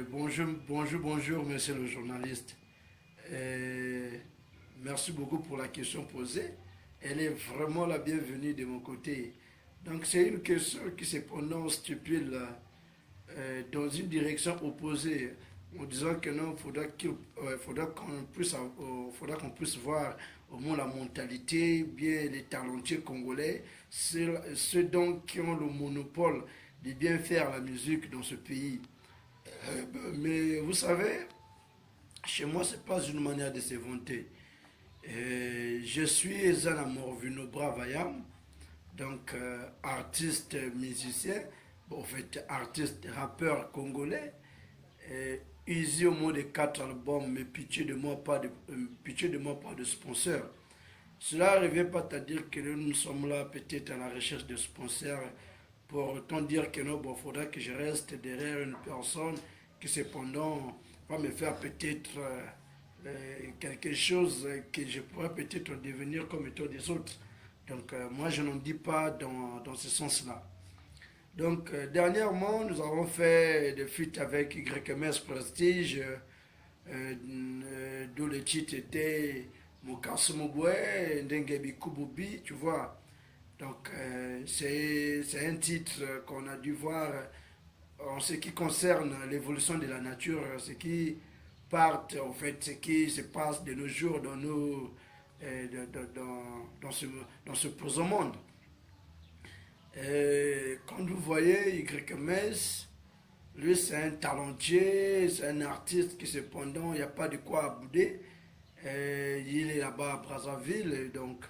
Bonjour, monsieur le journaliste. Euh, Merci beaucoup pour la question posée. Elle est vraiment la bienvenue de mon côté. Donc, c'est une question qui cependant stipule dans une direction opposée, en disant que non, faudra qu'on puisse voir au moins la mentalité, bien les talentueux congolais, ceux donc qui ont le monopole de bien faire la musique dans ce pays. Mais vous savez, chez moi, c'est pas une manière de se vanter. Je suis un Amorvino Bravayam, donc artiste musicien, bon, en fait artiste rappeur congolais, usé au moins de 4 albums, mais pitié de moi pas de sponsor. Cela ne revient pas à dire que nous sommes là peut-être à la recherche de sponsors pour autant dire que non, bon, faudra que je reste derrière une personne qui cependant va me faire peut-être quelque chose que je pourrais peut-être devenir comme étant des autres. Donc moi je n'en dis pas dans ce sens-là. Donc dernièrement nous avons fait des feats avec YMS Prestige, d'où le titre était Mokasumobwe, Ndengebi Kububi, tu vois. Donc c'est un titre qu'on a dû voir en ce qui concerne l'évolution de la nature, ce qui part, en fait, ce qui se passe de nos jours dans, nos, dans ce présent monde. Quand vous voyez YMS, lui c'est un talentueux, c'est un artiste qui cependant, il n'y a pas de quoi à bouder. Il est là-bas à Brazzaville, donc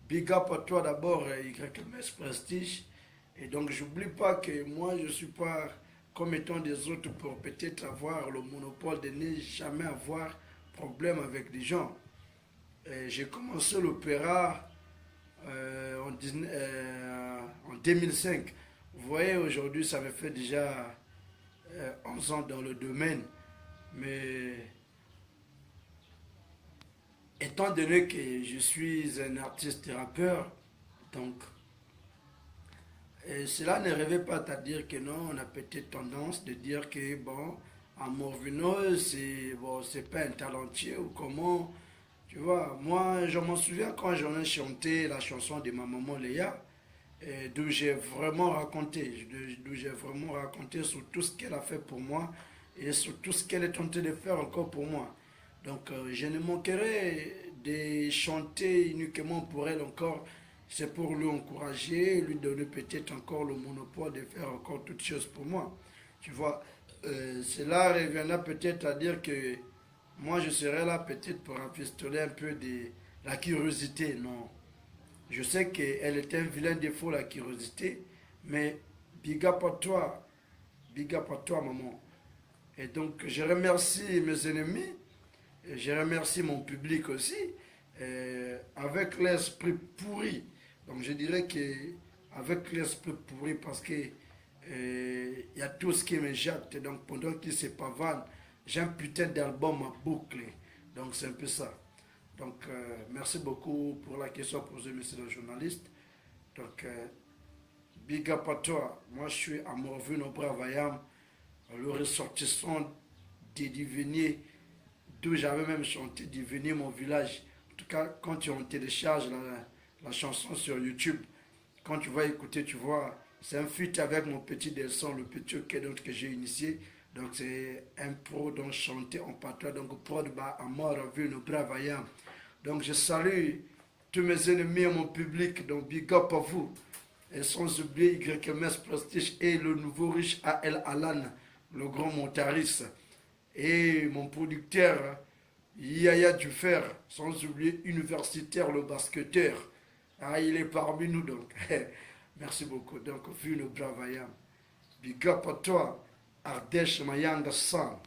big up à toi d'abord, YMS Prestige. Et donc j'oublie pas que moi je suis pas comme étant des autres pour peut-être avoir le monopole de ne jamais avoir problème avec des gens. J'ai commencé l'opéra en 2005. Vous voyez, aujourd'hui, ça me fait déjà 11 ans dans le domaine. Mais étant donné que je suis un artiste rappeur, donc cela ne revient pas à dire que non, on a peut-être tendance de dire que bon, Amorvino, c'est bon, c'est pas un talentueux ou comment. Tu vois, moi, je m'en souviens quand j'en ai chanté la chanson de ma maman Léa, d'où j'ai vraiment raconté sur tout ce qu'elle a fait pour moi et sur tout ce qu'elle est tentée de faire encore pour moi. Donc, je ne manquerai de chanter uniquement pour elle encore. C'est pour lui encourager, lui donner peut-être encore le monopole de faire encore toutes choses pour moi. Tu vois, cela reviendra peut-être à dire que moi je serai là peut-être pour rafistoler un peu de la curiosité. Non, je sais qu'elle est un vilain défaut, la curiosité, mais big up à toi, big up à toi, maman. Et donc, je remercie mes ennemis, et je remercie mon public aussi, avec l'esprit pourri. Donc, je dirais que avec l'esprit pourri, parce que il y a tout ce qui me jette. Donc, pendant qu'il se pavane, j'ai un putain d'album à boucler. Donc, c'est un peu ça. Donc, merci beaucoup pour la question posée, monsieur le journaliste. Donc, big up à toi. Moi, je suis à Morvune au Bravayam, le ressortissant des Diviniers, d'où j'avais même chanté Divinier, mon village. En tout cas, quand tu en télécharges la chanson sur YouTube, quand tu vas écouter, tu vois, c'est un feat avec mon petit dessin, le petit orchestre que j'ai initié. Donc, c'est un pro donc chanté en patois, donc prod à mort, vu nos Bravayam. Donc, je salue tous mes ennemis et mon public, donc big up à vous. Et sans oublier YMS Prestige et le nouveau riche AL Alan, le grand montariste. Et mon producteur Yaya Dufer, sans oublier universitaire, le basketteur. Ah, il est parmi nous donc. Merci beaucoup. Donc, vu nos Bravayam. Big up à toi, Ardèche Mayanga San.